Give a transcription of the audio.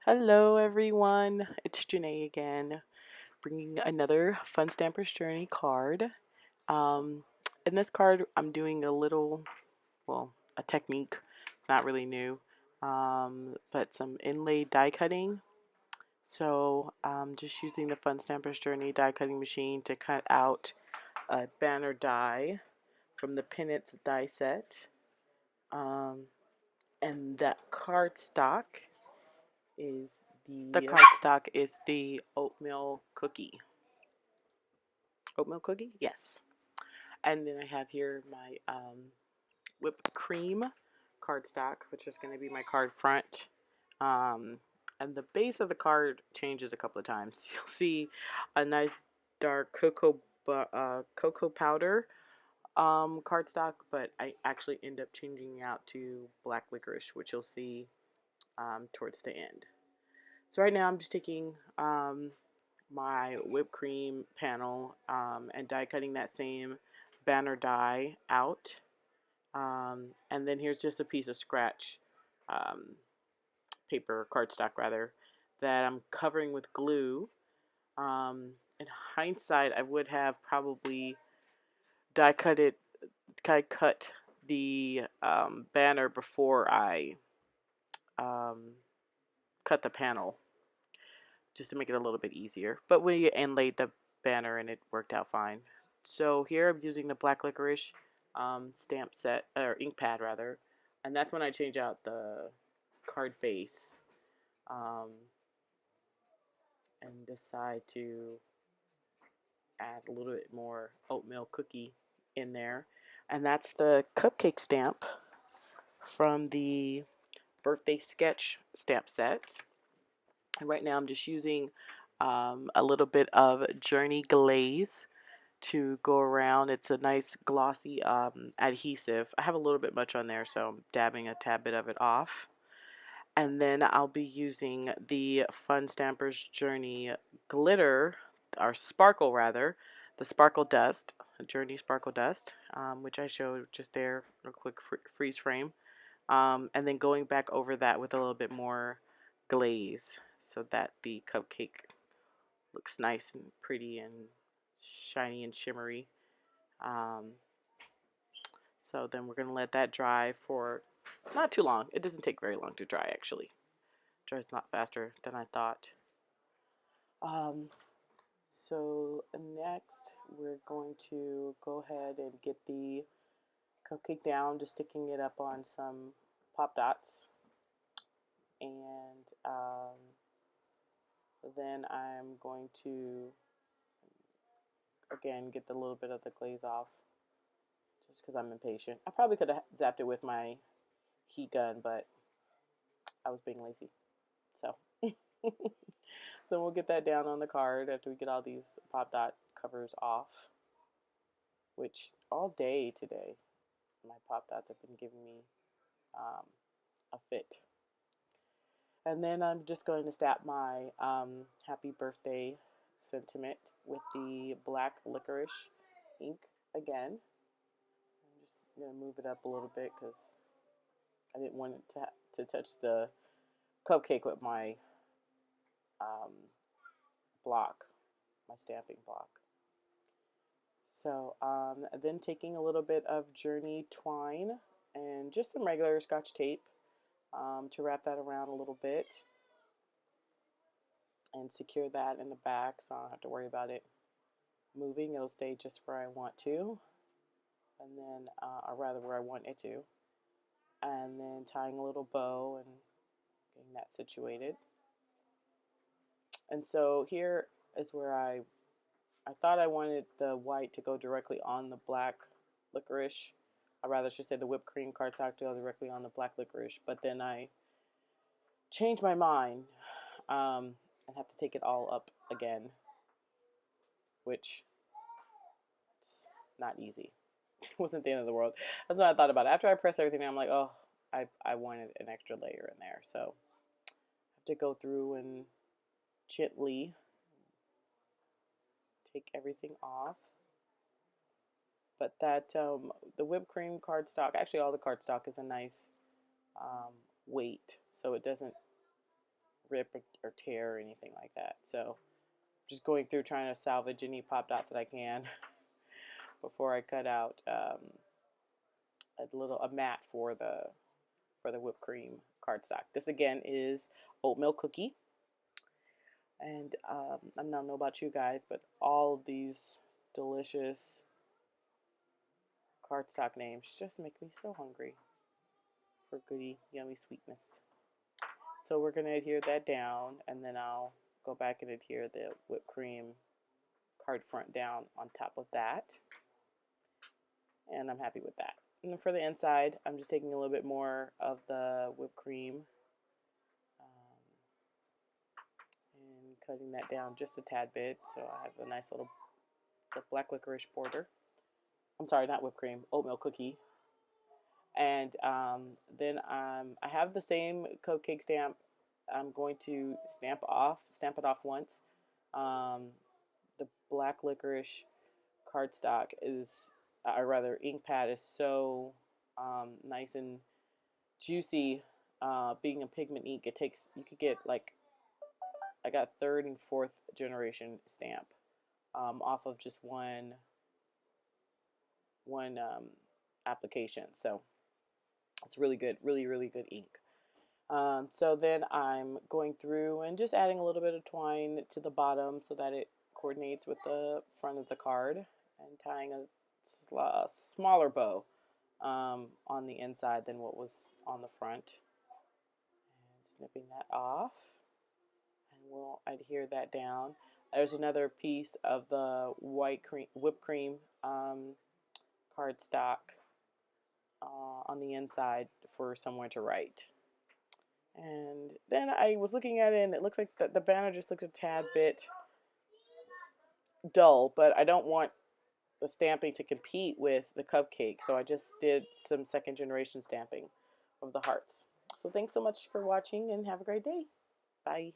Hello, everyone. It's Janae again, bringing another Fun Stampers Journey card. Um, in this card, I'm doing a technique. It's not really new, but some inlay die cutting. So I'm just using the Fun Stampers Journey die cutting machine to cut out a banner die from the Pinnits die set. Um, and that card stock is the oatmeal cookie. Oatmeal cookie? Yes. And then I have here my whipped cream cardstock, which is going to be my card front. Um, and the base of the card changes a couple of times. You'll see a nice dark cocoa powder cardstock, but I actually end up changing out to black licorice, which you'll see towards the end. So right now I'm just taking my whipped cream panel and die cutting that same banner die out. And then here's just a piece of scratch paper, cardstock rather, that I'm covering with glue. In hindsight, I would have probably cut the banner before I cut the panel, just to make it a little bit easier. But we inlaid the banner and it worked out fine. So here I'm using the black licorice stamp set, or ink pad rather, and that's when I change out the card base and decide to add a little bit more oatmeal cookie in there. And that's the cupcake stamp from the birthday sketch stamp set. And right now I'm just using a little bit of Journey glaze to go around. It's a nice glossy adhesive. I have a little bit much on there, so I'm dabbing a tad bit of it off. And then I'll be using the Fun Stampers Journey glitter, or sparkle rather, the sparkle dust, Journey sparkle dust, which I showed just there, a quick freeze frame. And then going back over that with a little bit more glaze so that the cupcake looks nice and pretty and shiny and shimmery. Um, so then we're going to let that dry for not too long. It doesn't take very long to dry, actually. It dries a lot faster than I thought. Um, so next we're going to go ahead and get the cupcake down, just sticking it up on some pop dots. And then I'm going to, again, get the little bit of the glaze off just because I'm impatient. I probably could have zapped it with my heat gun, but I was being lazy. So, so we'll get that down on the card after we get all these pop dot covers off, which all day today, my pop dots have been giving me a fit. And then I'm just going to stamp my happy birthday sentiment with the black licorice ink again. I'm just going to move it up a little bit because I didn't want it to touch the cupcake with my block, my stamping block. So then taking a little bit of Journey twine and just some regular Scotch tape to wrap that around a little bit and secure that in the back so I don't have to worry about it moving. It'll stay just where I want to, and then or rather where I want it to, and then tying a little bow and getting that situated. And so here is where I thought I wanted the white to go directly on the black licorice. I rather should say the whipped cream cardstock to go directly on the black licorice, but then I changed my mind and have to take it all up again, which is not easy. It wasn't the end of the world. That's what I thought about it. After I pressed everything, I'm like, oh, I wanted an extra layer in there. So I have to go through and gently take everything off. But that the whipped cream cardstock, actually all the cardstock is a nice weight, so it doesn't rip or tear or anything like that. So just going through trying to salvage any pop dots that I can before I cut out a mat for the whipped cream cardstock. This again is oatmeal cookie, and I don't know about you guys, but all of these delicious cardstock names just make me so hungry for goody, yummy sweetness. So we're going to adhere that down, and then I'll go back and adhere the whipped cream card front down on top of that. And I'm happy with that. And for the inside, I'm just taking a little bit more of the whipped cream and cutting that down just a tad bit. So I have a nice little black licorice border. I'm sorry, not whipped cream, oatmeal cookie. And then I have the same cupcake stamp. I'm going to stamp it off once. The black licorice cardstock is, or rather ink pad is so nice and juicy. Being a pigment ink, it takes, you could get like, I got 3rd and 4th generation stamp off of just one application. So it's really good, really good ink. So then I'm going through and just adding a little bit of twine to the bottom so that it coordinates with the front of the card, and tying a smaller bow on the inside than what was on the front, and snipping that off, and we'll adhere that down. There's another piece of the whipped cream cardstock on the inside for somewhere to write. And then I was looking at it, and it looks like the banner just looks a tad bit dull, but I don't want the stamping to compete with the cupcake, so I just did some 2nd generation stamping of the hearts. So thanks so much for watching, and have a great day. Bye.